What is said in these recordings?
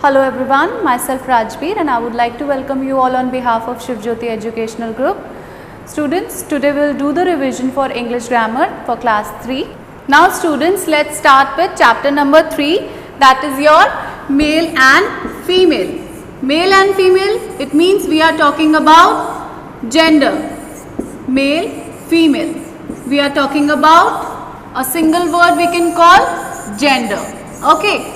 Hello everyone, myself Rajbir and I would like to welcome you all on behalf of Shiv Jyoti Educational Group. Students, today we will do the revision for English grammar for class 3. Now students, let's start with chapter number 3, that is your male and female. Male and female, it means we are talking about gender. Male, female. We are talking about a single word we can call gender. Okay.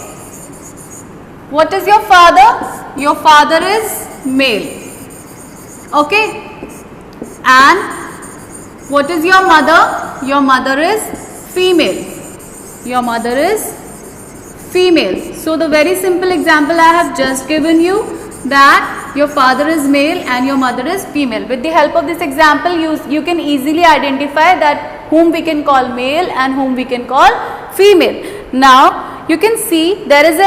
What is your father? Your father is male. Okay. And what is your mother? Your mother is female. Your mother is female. So the very simple example I have just given you, that your father is male and your mother is female. With the help of this example, you can easily identify that whom we can call male and whom we can call female. Now you can see there is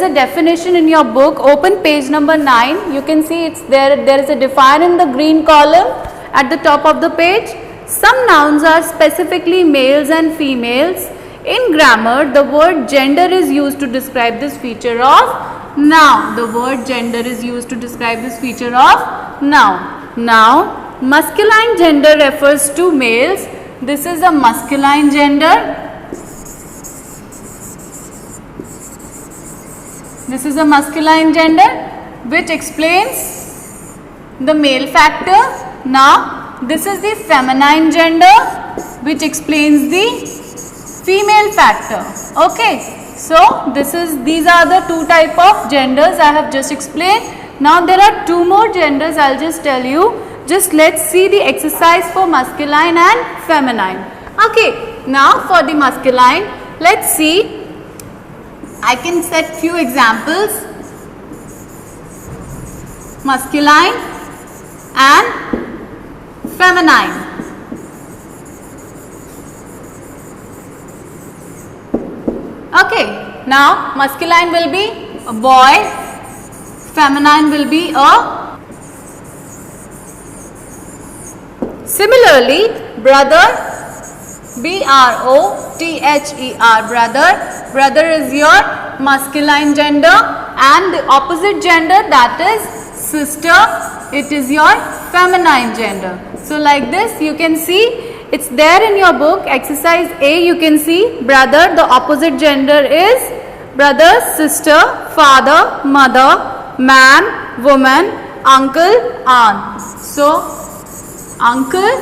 a definition in your book. Open page number 9. You can see it's there. There is a define in the green column at the top of the page. Some nouns are specifically males and females. In grammar, the word gender is used to describe this feature of noun. The word gender is used to describe this feature of noun. Now, masculine gender refers to males. This is a masculine gender. This is a masculine gender which explains the male factor. Now, this is the feminine gender which explains the female factor. Okay. So, these are the two type of genders I have just explained. Now, there are two more genders I will just tell you. Just let's see the exercise for masculine and feminine. Okay. Now, for the masculine, let's see. I can set few examples. Masculine and feminine. Okay. Now masculine will be a boy. Feminine will be a. Similarly, brother. B-R-O-T-H-E-R, brother. Brother is your masculine gender, and the opposite gender, that is sister, it is your feminine gender. So like this you can see, it's there in your book, exercise A. You can see brother, the opposite gender is brother, sister, father, mother, man, woman, uncle, aunt. So uncle,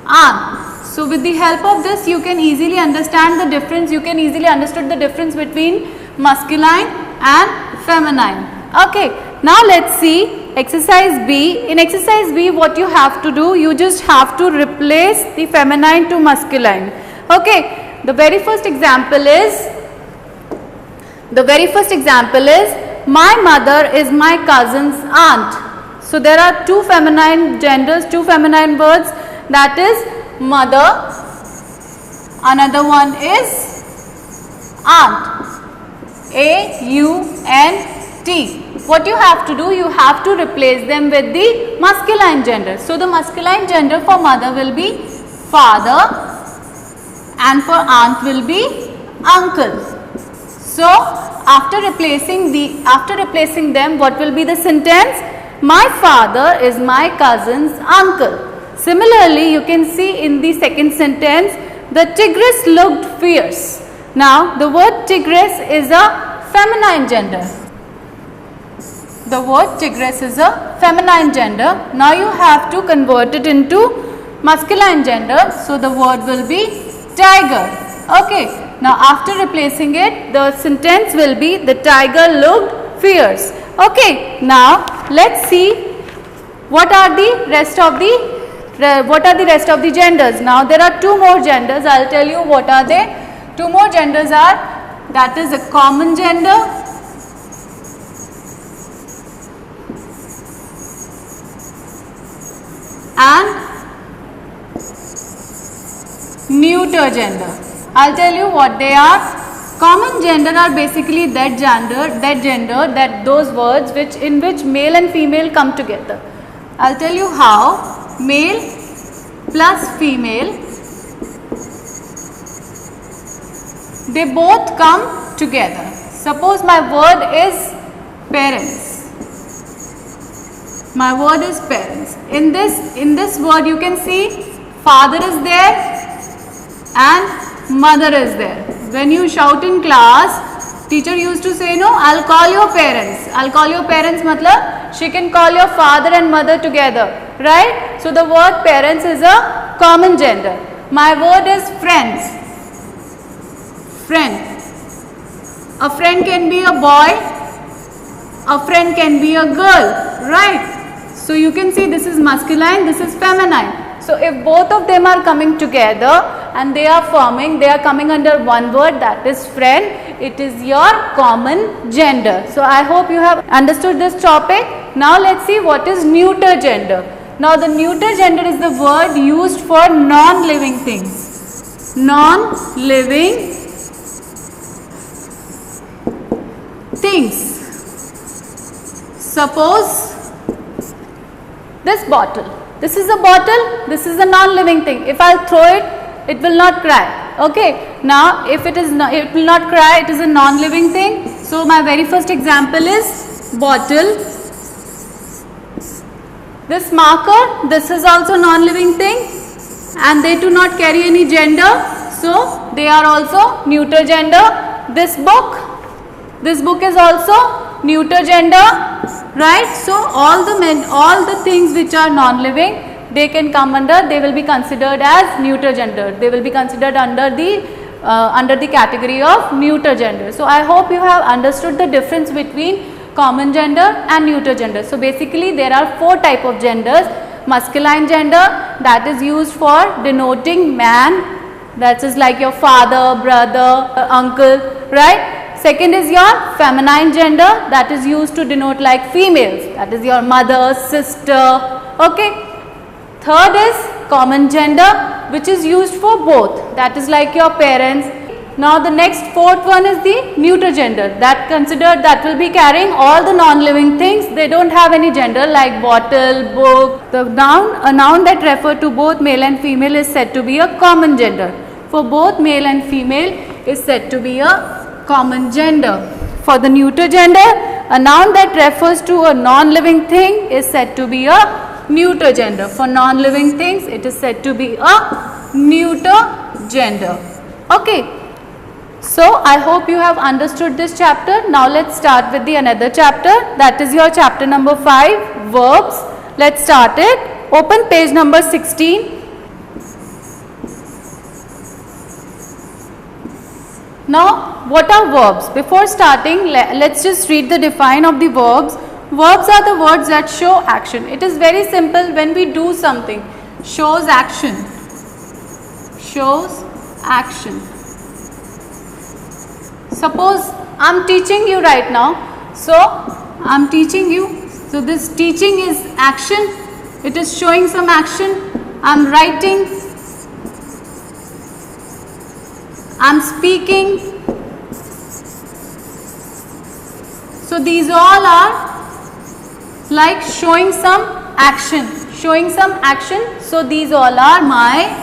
aunt. So with the help of this, you can easily understand the difference. You can easily understand the difference between masculine and feminine. Okay. Now let's see exercise B. In exercise B, what you have to do, you just have to replace the feminine to masculine. Okay. The very first example is my mother is my cousin's aunt. So there are two feminine genders, two feminine words, that is mother, another one is aunt, A-U-N-T. What you have to do, you have to replace them with the masculine gender. So the masculine gender for mother will be father and for aunt will be uncle. So after replacing them, what will be the sentence? My father is my cousin's uncle. Similarly, you can see in the second sentence, the tigress looked fierce. Now, the word tigress is a feminine gender. The word tigress is a feminine gender. Now, you have to convert it into masculine gender. So, the word will be tiger. Okay. Now, after replacing it, the sentence will be the tiger looked fierce. Okay. Now, let's see what are the rest of the genders. Now there are two more genders. I will tell you what are they. Two more genders are, that is a common gender and neuter gender. I will tell you what they are. Common gender are basically those words in which male and female come together. I will tell you how. Male plus female, they both come together. Suppose my word is Parents. My word is parents. In this word you can see father is there and mother is there. When you shout in class, teacher used to say, no, I'll call your parents. I'll call your parents matlab she can call your father and mother together, right? So the word parents is a common gender. My word is friends. Friend. A friend can be a boy, a friend can be a girl, right? So you can see this is masculine, this is feminine. So if both of them are coming together and they are coming under one word, that is friend, it is your common gender. So I hope you have understood this topic. Now let's see what is neuter gender. Now the neuter gender is the word used for non-living things. Non-living things. Suppose this bottle. This is a bottle, this is a non-living thing. If I throw it, it will not cry. Okay. Now if it will not cry, it is a non-living thing. So my very first example is bottle. This marker, this is also non-living thing and they do not carry any gender. So they are also neuter gender. This book is also neuter gender, right? So all the things which are non-living, they can come under, they will be considered as neuter gender. They will be considered under the category of neuter gender. So I hope you have understood the difference between common gender and neuter gender. So basically there are 4 type of genders. Masculine gender, that is used for denoting man, that is like your father, brother, uncle, right? Second is your feminine gender, that is used to denote like females, that is your mother, sister, okay. Third is common gender, which is used for both, that is like your parents. Now the next fourth one is the neuter gender, that will be carrying all the non-living things, they don't have any gender like bottle, book. A noun that refer to both male and female is said to be a common gender. For both male and female is said to be a common gender. For the neuter gender, a noun that refers to a non-living thing is said to be a neuter gender. For non-living things, it is said to be a neuter gender. Okay. So I hope you have understood this chapter. Now let's start with the another chapter, that is your chapter number 5, verbs. Let's start it. Open page number 16. Now what are verbs? Before starting, let's just read the define of the verbs. Verbs are the words that show action. It is very simple. When we do something, shows action. Shows action. Suppose I am teaching you right now. So I am teaching you. So this teaching is action. It is showing some action. I am writing. I am speaking. So these all are like showing some action. Showing some action. So these all are my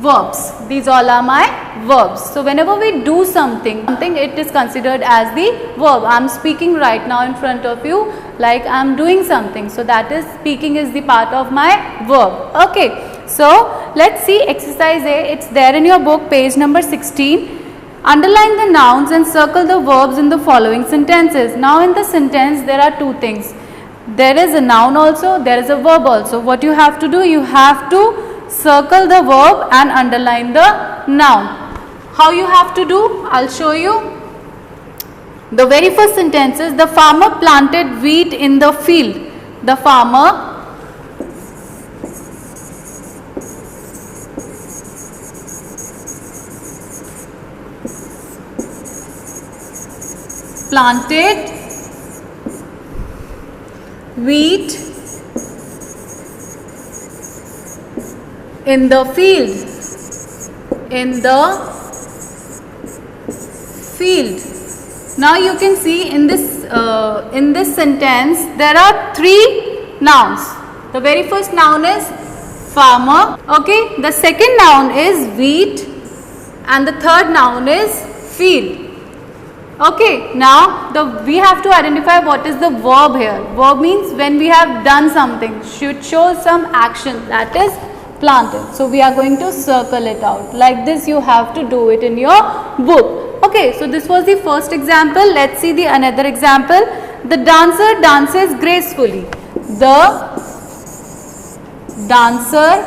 verbs. These all are my verbs. So whenever we do something, it is considered as the verb. I am speaking right now in front of you, like I am doing something. So that is, speaking is the part of my verb. Okay. So let's see exercise A. It's there in your book, page number 16. Underline the nouns and circle the verbs in the following sentences. Now in the sentence there are two things. There is a noun also, there is a verb also. What you have to do, you have to circle the verb and underline the noun. How you have to do? I'll show you. The very first sentence is, the farmer planted wheat in the field. The farmer planted wheat in the field. In the field. Now you can see in this sentence there are 3 nouns. The very first noun is farmer. Okay. The second noun is wheat and the third noun is field. Okay, now we have to identify what is the verb here. Verb means when we have done something, should show some action, that is planted. So we are going to circle it out. Like this you have to do it in your book. Okay, so this was the first example. Let's see the another example. The dancer dances gracefully. The dancer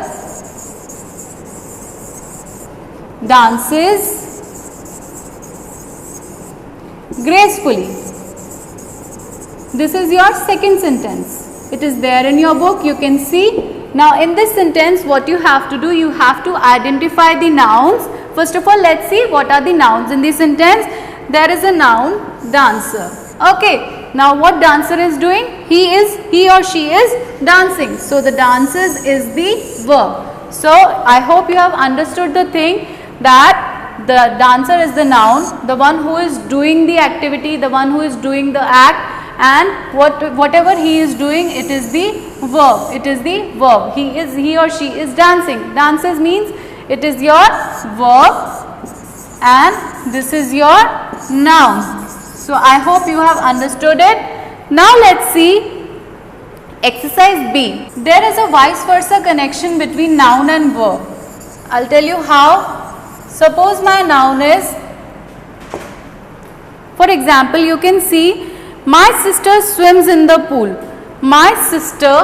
dances gracefully. This is your second sentence. It is there in your book, you can see. Now in this sentence what you have to do, you have to identify the nouns. First of all, let's see what are the nouns in this sentence. There is a noun, dancer. Okay, now what dancer is doing? He or she is dancing. So the dances is the verb. So I hope you have understood the thing, that the dancer is the noun, the one who is doing the activity, the one who is doing the act, and whatever he is doing, it is the verb. It is the verb. He or she is dancing. Dances means it is your verb and this is your noun. So I hope you have understood it. Now let's see exercise B. There is a vice versa connection between noun and verb. I'll tell you how. Suppose my noun is, for example, you can see, my sister swims in the pool. My sister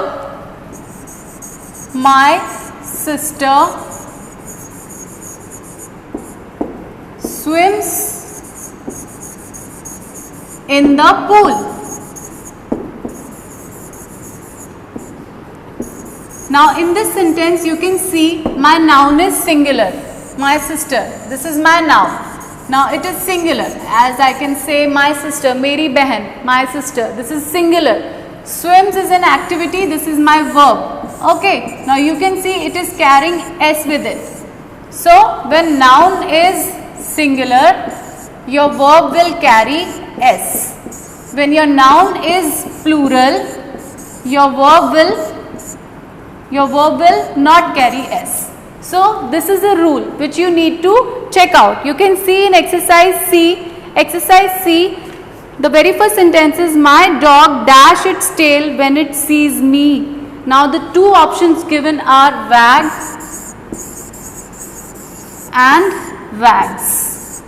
swims in the pool. Now in this sentence you can see my noun is singular. My sister, this is my noun. Now it is singular, as I can say my sister, Meri Behan, my sister, this is singular. Swims is an activity, this is my verb. Okay, now you can see it is carrying S with it. So when noun is singular, your verb will carry S. When your noun is plural, your verb will not carry S. So this is a rule which you need to check out. You can see in exercise C, the very first sentence is, my dog dash its tail when it sees me. Now the two options given are wags and wags.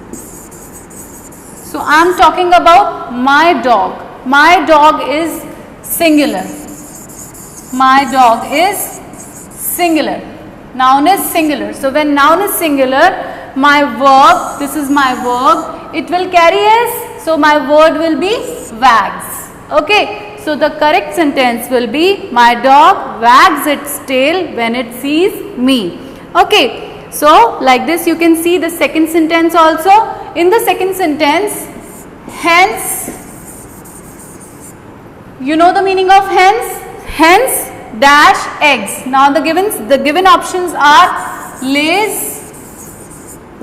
So I am talking about my dog. My dog is singular. My dog is singular. Noun is singular. So when noun is singular, my verb, this is my verb, it will carry S. So my word will be wags. Okay. So the correct sentence will be, my dog wags its tail when it sees me. Okay. So like this you can see the second sentence also. In the second sentence, hence, you know the meaning of hence? Hence dash eggs. Now the given options are lays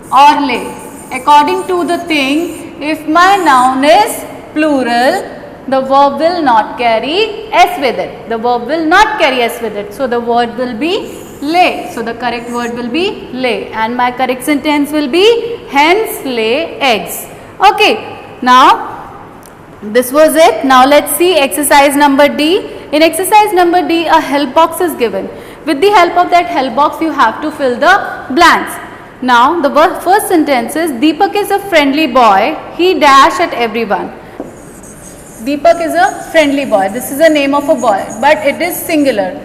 or lay. According to the thing, if my noun is plural, the verb will not carry S with it. The verb will not carry S with it. So the word will be lay. So the correct word will be lay. And my correct sentence will be, hence lay eggs. Okay. Now this was it. Now let's see exercise number D. In exercise number D, a help box is given. With the help of that help box, you have to fill the blanks. Now, the first sentence is, Deepak is a friendly boy. He dash at everyone. Deepak is a friendly boy. This is the name of a boy, but it is singular.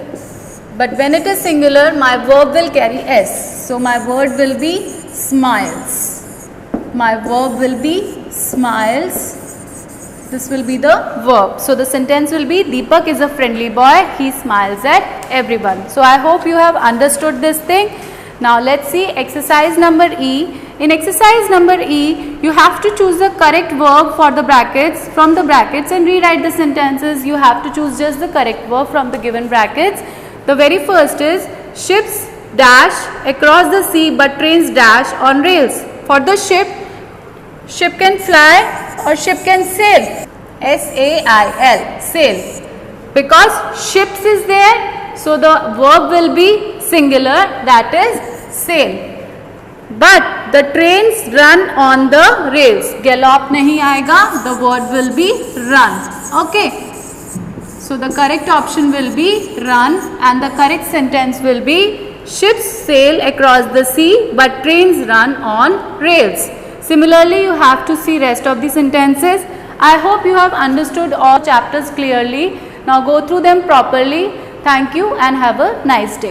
But when it is singular, my verb will carry S. So, my word will be smiles. My verb will be smiles. This will be the verb. So the sentence will be, Deepak is a friendly boy. He smiles at everyone. So I hope you have understood this thing. Now let's see exercise number E. In exercise number E, you have to choose the correct verb for the brackets, from the brackets, and rewrite the sentences. You have to choose just the correct verb from the given brackets. The very first is, ships dash across the sea but trains dash on rails. For the ship can fly or ship can sail. S-A-I-L, sail. Because ships is there, so the verb will be singular, that is sail. But the trains run on the rails. Gallop नहीं आएगा, the word will be run. Okay. So the correct option will be run, and the correct sentence will be ships sail across the sea but trains run on rails. Similarly, you have to see rest of the sentences. I hope you have understood all chapters clearly. Now go through them properly. Thank you and have a nice day.